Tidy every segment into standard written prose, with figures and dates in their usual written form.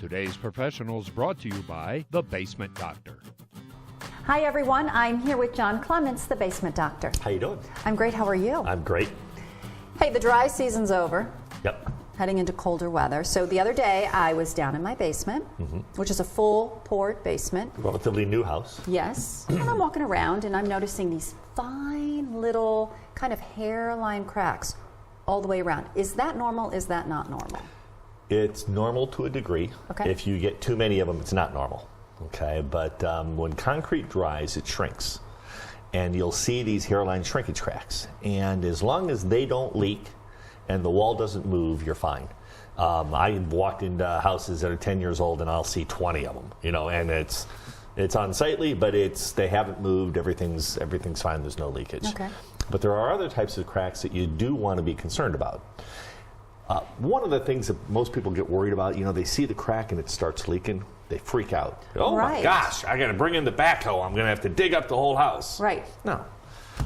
Today's Professionals brought to you by The Basement Doctor. Hi everyone, I'm here with John Clements, the Basement Doctor. How you doing? I'm great, how are you? I'm great. Hey, the dry season's over. Yep. Heading into colder weather. So the other day I was down in my basement, which is a full poured basement. Relatively new house. Yes. And I'm walking around and I'm noticing these fine little kind of hairline cracks all the way around. Is that normal? Is that not normal? It's normal to a degree. Okay. If you get too many of them, it's not normal. Okay, but when concrete dries, it shrinks. And you'll see these hairline shrinkage cracks. And as long as they don't leak and the wall doesn't move, you're fine. I walked into houses that are 10 years old and I'll see 20 of them, you know, and it's unsightly, but they haven't moved, everything's fine, there's no leakage. Okay. But there are other types of cracks that you do want to be concerned about. One of the things that most people get worried about, you know, they see the crack and it starts leaking, they freak out. Oh Right. my gosh, I got to bring in the backhoe, I'm going to have to dig up the whole house. Right. No.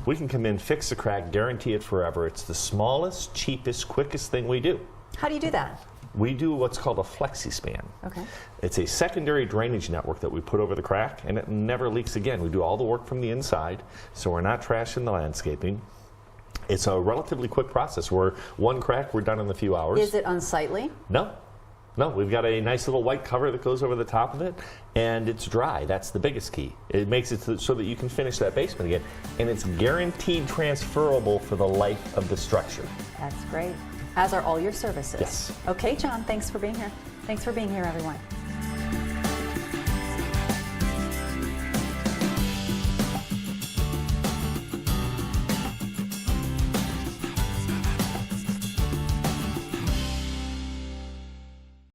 We can come in, fix the crack, guarantee it forever. It's the smallest, cheapest, quickest thing we do. How do you do that? We do what's called a Flexispan. Okay. It's a secondary drainage network that we put over the crack, and it never leaks again. We do all the work from the inside, so we're not trashing the landscaping. It's a relatively quick process. We're one crack, we're done in a few hours. Is it unsightly? No. No, we've got a nice little white cover that goes over the top of it, and it's dry. That's the biggest key. It makes it so that you can finish that basement again, and it's guaranteed transferable for the life of the structure. That's great. As are all your services. Yes. Okay, John, thanks for being here. Thanks for being here, everyone.